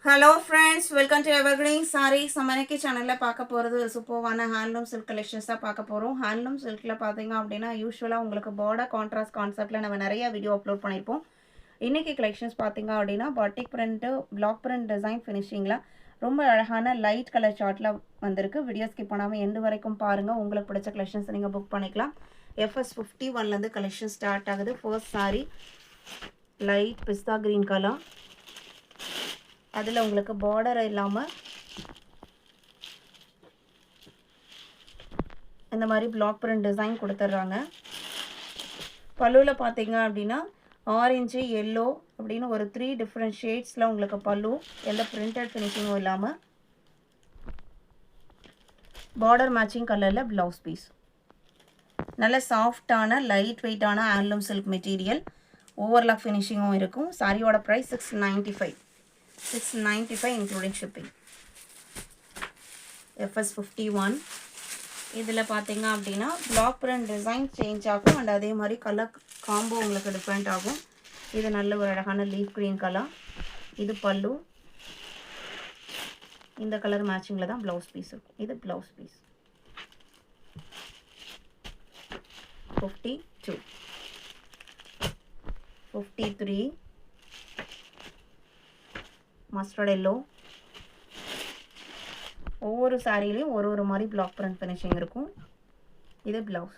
Hello friends, welcome to Evergreen Sarees. நம்ம இன்னைக்கு சேனலில் பார்க்க போகிறது சூப்பர்வான ஹேண்ட்லூம் சில்க் கலெக்ஷன்ஸ் தான் பார்க்க போகிறோம். ஹேண்ட்லூம் சில்கில் பார்த்தீங்க அப்படின்னா யூஸ்வலாக உங்களுக்கு பார்டர் கான்ட்ராஸ்ட் கான்செப்டில் நம்ம நிறைய வீடியோ அப்லோட் பண்ணியிருப்போம். இன்றைக்கி கலெக்ஷன்ஸ் பார்த்தீங்க அப்படின்னா batik print, block print design ஃபினிஷிங்கில் ரொம்ப அழகான லைட் கலர் சார்ட்டில் வந்திருக்கு. வீடியோ ஸ்கிப் பண்ணாமல் எண்டு வரைக்கும் பாருங்கள். உங்களுக்கு பிடிச்ச கலெக்ஷன்ஸ் நீங்கள் புக் பண்ணிக்கலாம். FS 51லேருந்து கலெக்ஷன் ஸ்டார்ட் ஆகுது. ஃபர்ஸ்ட் சாரீ லைட் பிஸ்தா க்ரீன் கலர், அதில் உங்களுக்கு பார்டர் இல்லாமல் இந்த மாதிரி பிளாக் பிரிண்ட் டிசைன் கொடுத்துட்றாங்க. பல்லுவில் பார்த்தீங்க அப்படின்னா ஆரஞ்சு, எல்லோ அப்படின்னு ஒரு 3 டிஃப்ரெண்ட் ஷேட்ஸில் உங்களுக்கு பல்லு, எந்த பிரிண்டட் ஃபினிஷிங்கும் இல்லாமல் பார்டர் மேட்சிங் கலரில் ப்ளவுஸ் பீஸ். நல்ல சாஃப்டான லைட் வெயிட்டான ஹேண்ட்லூம் சில்க் மெட்டீரியல், ஓவர்லாக் ஃபினிஷிங்கும் இருக்கும். சாரியோட ப்ரைஸ் 695 including shipping. FS 51. இதில் பார்த்தீங்க அப்படின்னா பிளாக் பிரிண்ட் டிசைன் சேஞ்ச் ஆகும் அண்ட் அதே மாதிரி கலர் காம்போ உங்களுக்கு டிஃப்ரெண்ட் ஆகும். இது நல்ல ஒரு அழகான லீஃப் க்ரீன் கலர். இது பல்லு, இந்த கலர் மேட்சிங்கில் தான் ப்ளவுஸ் பீஸ் இருக்கும். இது ப்ளவுஸ் பீஸ். 52, 53 mustard yellow. ஒவ்வொரு சாரிலையும் ஒரு மாதிரி பிளாக் பிரிண்ட் ஃபினிஷிங் இருக்கும். இது ப்ளவுஸ்.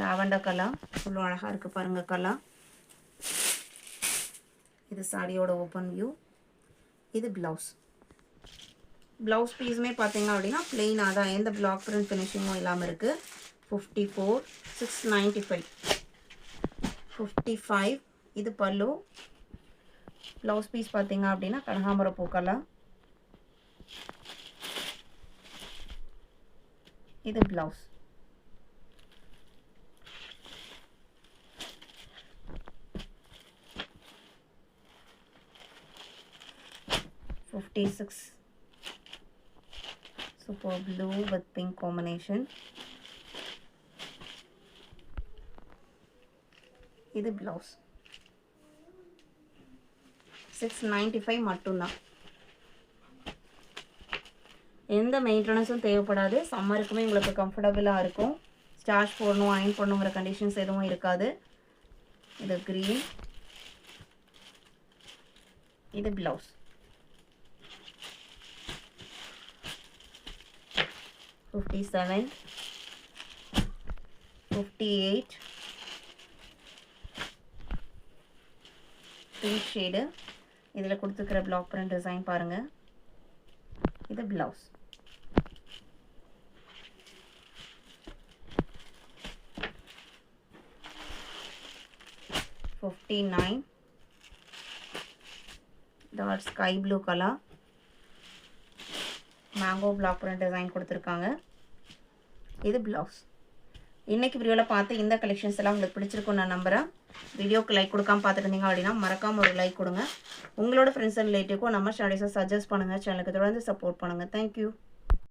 லாவெண்டர் கலர், இவ்வளோ அழகாக இருக்குது பாருங்கள் கலர். இது சாரியோட ஓப்பன் வியூ. இது ப்ளவுஸ். ப்ளவுஸ் பீஸுமே பார்த்தீங்க அப்படின்னா பிளெயினாக தான், எந்த பிளாக் பிரிண்ட் ஃபினிஷிங்கும் இல்லாமல் இருக்குது. 54, 695. 55 இது பல்லு. ப்ளவுஸ் பீஸ் பார்த்தீங்க அப்படின்னா கனகாம்பர பூக்கெல்லாம். இது blouse. Super blue with pink combination. இது blouse. 695 மட்டும்தான். எந்த மெயின்டெனன்ஸும் தேவைப்படாது. சம்மருக்குமே உங்களுக்கு கம்ஃபர்டபுளாக இருக்கும். ஸ்டார்ச் போடணும், அயன் பண்ணணுங்கிற கண்டிஷன்ஸ் எதுவும் இருக்காது. இது க்ரீன். இது ப்ளவுஸ். 57, 58 pink shade. இதில் கொடுத்துக்கிற பிளாக் பிரிண்ட் டிசைன் பாருங்கள். இது blouse. Dark sky blue colour, mango black print design கொடுத்துருக்காங்க. இது ப்ளவுஸ். இன்றைக்கி வீடியோவில் பார்த்து இந்த கலெக்ஷன்ஸ் எல்லாம் உங்களுக்கு பிடிச்சிருக்கும் நான் நம்புகிறேன். வீடியோக்கு லைக் கொடுக்காமல் பார்த்துட்டு இருந்தீங்க அப்படின்னா மறக்காமல் ஒரு லைக் கொடுங்க. உங்களோட ஃப்ரெண்ட்ஸ் அண்ட் ரிலேட்டிவ்க்கும் நம்ம ஸ்டடீஸை சஜஸ்ட் பண்ணுங்கள். சேனலுக்கு தொடர்ந்து சப்போர்ட் பண்ணுங்கள். தேங்க்யூ.